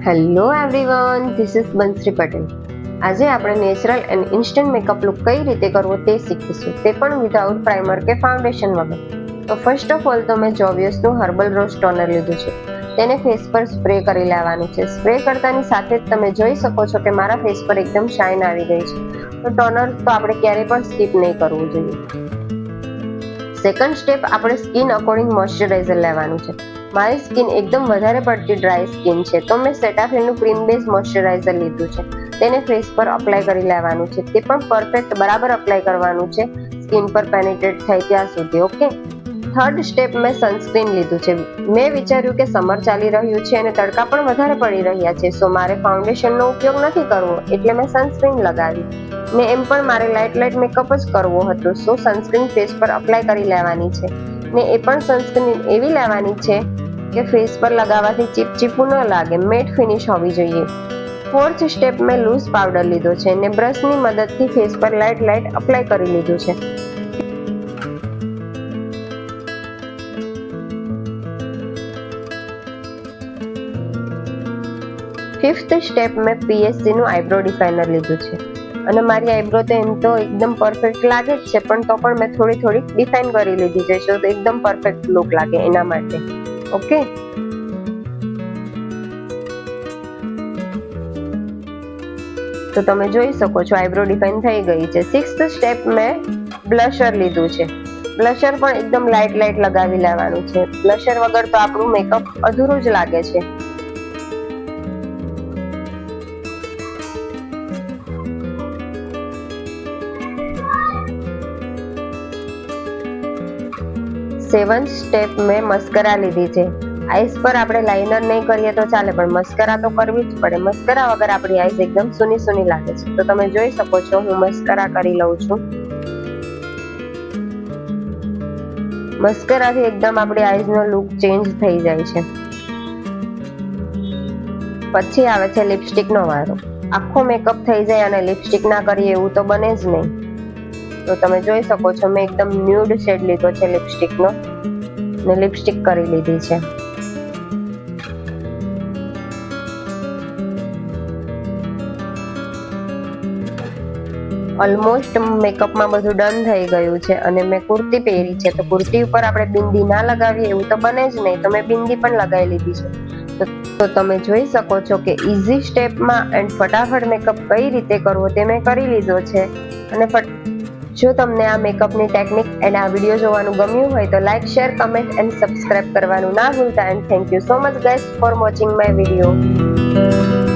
Hello everyone, this is Bansari Patel. આજે આપણે natural and instant makeup look કઈ રીતે કરવો તે શીખીશું, તે પણ વિધાઉટ પ્રાઇમર કે ફાઉન્ડેશન વગર. તો ફર્સ્ટ ઓફ ઓલ તો મેં જોવિયસનું હર્બલ રોઝ ટોનર લીધું છે. તેને ફેસ પર સ્પ્રે કરી લેવાનું છે. સ્પ્રે કરતાની સાથે જ તમે જોઈ શકો છો કે મારા ફેસ પર એકદમ શાઇન આવી ગઈ છે. તો ટોનર તો આપણે ક્યારેય પણ સ્કીપ નહીં કરવું જોઈએ. સેકન્ડ સ્ટેપ, આપણે સ્કિન અકોર્ડિંગ મોઇશ્ચરાઇઝર લેવાનું છે. મારી સ્કિન એકદમ વધારે પડતી ડ્રાય સ્કિન છે, તો મેં સેટાફિલનું ક્રીમ બેઝ મોઇશ્ચરાઇઝર લીધું છે. તેને ફેસ પર અપ્લાય કરી લેવાનું છે. તે પણ પરફેક્ટ બરાબર અપ્લાય કરવાનું છે, સ્કિન પર પેનિટ્રેટ થાય ત્યાં સુધી. ઓકે. થર્ડ સ્ટેપ, મેં સનસ્ક્રીન લીધું છે. મેં વિચાર્યું કે સમર ચાલી રહ્યું છે અને તડકા પણ વધારે પડી રહ્યા છે, સો મારે ફાઉન્ડેશનનો ઉપયોગ નથી કરવો, એટલે મેં સનસ્ક્રીન લગાવી. ને એમ પણ મારે લાઇટ મેકઅપ જ કરવો હતો, સો સનસ્ક્રીન ફેસ પર અપ્લાય કરી લેવાની છે. ને એ પણ સનસ્ક્રીન એવી લેવાની છે કે ફેસ પર લગાવવાથી ચીપચીપું ન લાગે, મેટ ફિનિશ હોવી જોઈએ. ફોર્થ સ્ટેપ, મેં લૂઝ પાવડર લીધો છે ને બ્રશની મદદથી ફેસ પર લાઇટ અપ્લાય કરી લીધું છે. ફિફ્થ સ્ટેપ, મેં પીએસસીનું આઈબ્રો ડિફાઇનર લીધું છે. અને મારી આઈબ્રો તો એમ તો એકદમ પરફેક્ટ લાગે જ છે, પણ તો પણ મેં થોડી ડિફાઇન કરી લીધી છે, તો એકદમ પરફેક્ટ લુક લાગે એના માટે. ઓકે. તો તમે જોઈ શકો છો આઈબ્રો ડિફાઇન થઈ ગઈ છે. સિક્સ્થ સ્ટેપ, મેં બ્લશર લીધું છે. બ્લશર પણ એકદમ લાઇટ લગાવી લેવાનું છે. બ્લશર વગર તો આપણું મેકઅપ અધૂરું જ લાગે છે. સેવન્થ સ્ટેપ, મેં મસ્કરા લીધી છે. આઈસ પર આપણે લાઇનર નહીં કરીએ તો ચાલે, પણ મસ્કરા તો કરવી જ પડે. મસ્કરા વગર આપણી આઈસ એકદમ સૂની લાગે છે. તો તમે જોઈ શકો છો હું મસ્કરા કરી લઉં છું. મસ્કરાથી એકદમ આપણી આઈસનો લુક ચેન્જ થઈ જાય છે. પછી આવે છે લિપસ્ટિકનો વારો. આખો મેકઅપ થઈ જાય અને લિપસ્ટિક ના કરીએ એવું તો બને જ નહીં. તો તમે જોઈ શકો છો મેં એકદમ ન્યૂડ શેડ લીધો છે લિપસ્ટિકનો, ને લિપસ્ટિક કરી લીધી છે. ઓલમોસ્ટ મેકઅપમાં બધું ડન થઈ ગયું છે અને મેં કુર્તી પહેરી છે. તો કુર્તી ઉપર આપણે બિંદી ના લગાવીએ એવું તો બને જ નહીં, તો મેં બિંદી પણ લગાવી લીધી છે. તો તમે જોઈ શકો છો કે ઇઝી સ્ટેપમાં એન્ડ ફટાફટ મેકઅપ કઈ રીતે કરવો તે મેં કરી લીધો છે. અને જો તમને આ મેકઅપની ટેકનિક એન્ડ આ વિડીયો જોવાનું ગમ્યું હોય તો like, share, comment and subscribe કરવાનું ના ભૂલતા. And thank you so much guys for watching my video.